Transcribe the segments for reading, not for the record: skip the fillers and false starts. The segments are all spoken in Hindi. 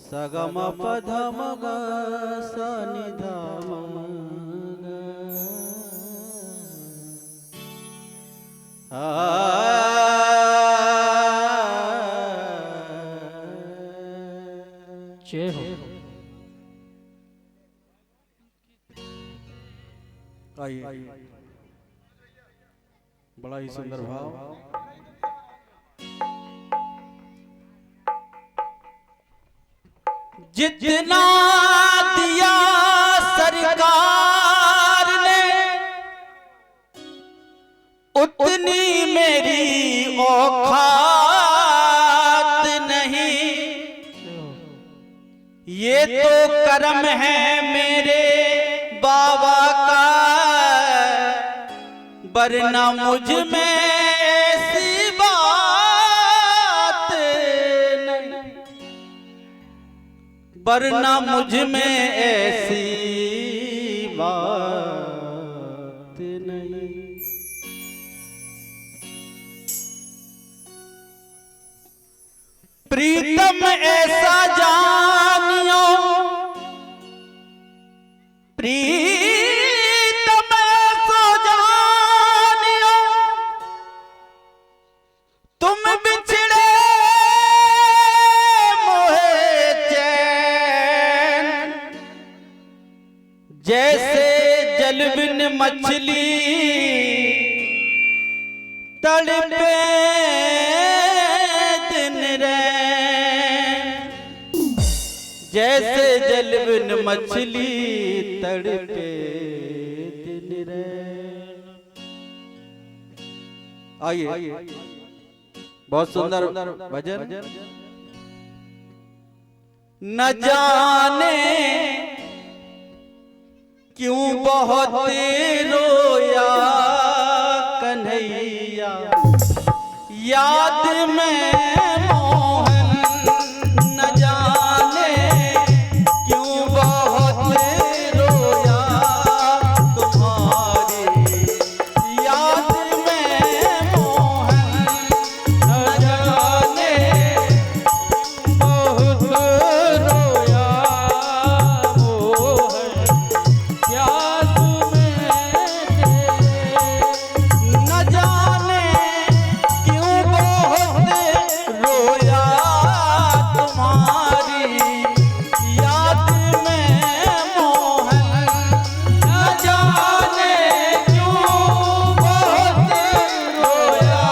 सगम पधम ग सनि धम जय हो। आइए, बड़ा ही सुंदर भाव। जितना दिया सरकार ने उतनी मेरी औकात नहीं। ये तो कर्म है मेरे बाबा का, वरना मुझ में ऐसी बात नहीं, वरना मुझ में ऐसी बात नहीं। प्रीतम ऐसा जानियो, प्रीतम ऐसा जानियो, तुम बिछड़े मोहे चैन। जैसे जलबिन मछली तड़पे दिन रैन, जैसे जलबिन मछली तड़पे दिन रैन। आइए, बहुत सुंदर भजन। न जाने क्यों बहुत रोया कन्हैया, याद में मोहन। न जाने क्यों बहुत रोया तुम्हारी याद में मोहन। न जाने बहुत रोया मोहन, याद में। न जाने क्यों बहुत रोया तुम्हारी याद में मोहन। न जाने क्यों बहुत रोया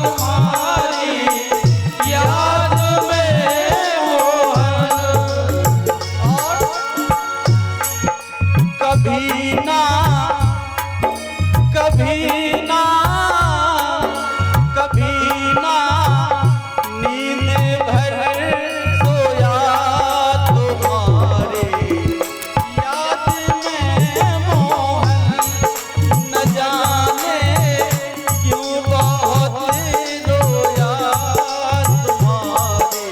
तुम्हारी याद में मोहन। और कभी ना कभी ना कभी ना नींद भर सोया तुम्हारी याद में मोहन। न जाने क्यों बहुत रोया तुम्हारी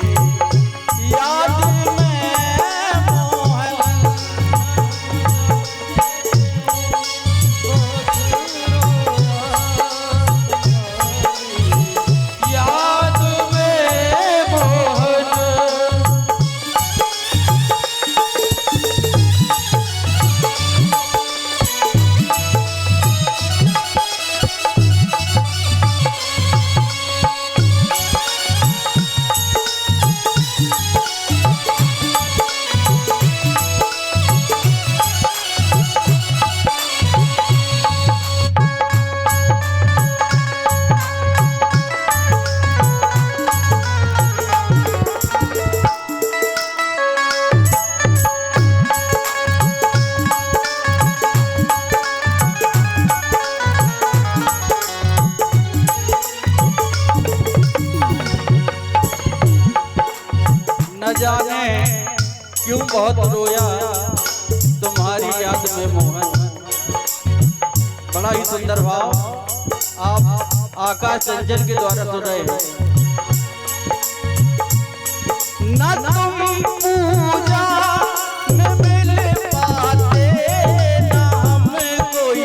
याद में मोहन। याद में मोहन। न जाने क्यों बहुत रोया तुम्हारी याद में मोहन। बड़ा ही सुंदर भाव आप आकाश रंजन के द्वारा सुन रहे हैं। न तुम पूजा में मिल पाते, न हम कोई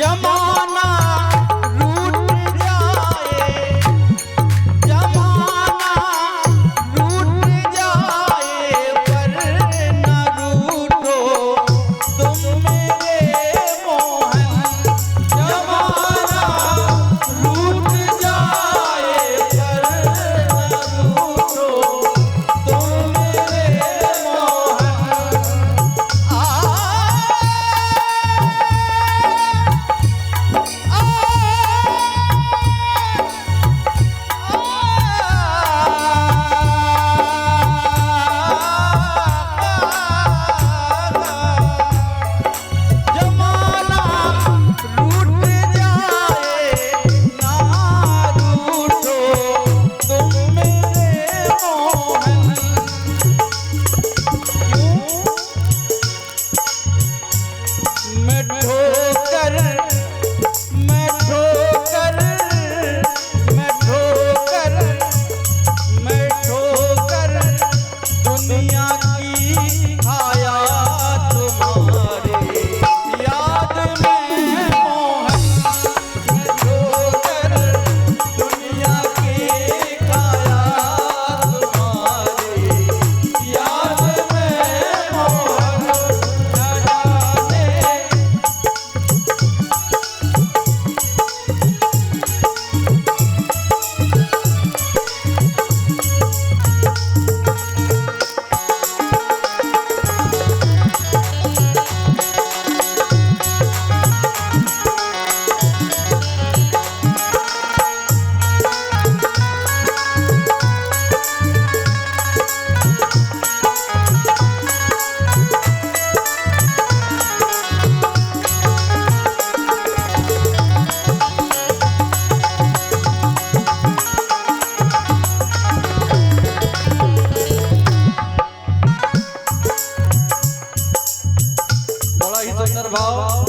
जमाना रूठ जाए, जमाना रूठ जाए, पर न रूठो तुम मेरे मोहन। जमाना रूठ जाए, पर न रूठो तुम मेरे मोहन। जमाना रूठ जाए, ना रूठो तुम मेरे मोहन। मैं ठोकर, मैं ठोकर, मैं ठोकर, मैं ठोकर दुनिया की खाया तुम्हारे याद में मोहन। मैं ठोकर दुनिया की खाया तुम्हारे याद में मोहन। न जाने बड़ा ही सुंदर भाव।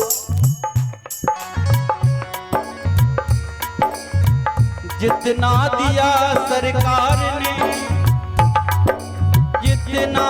जितना दिया सरकार ने, जितना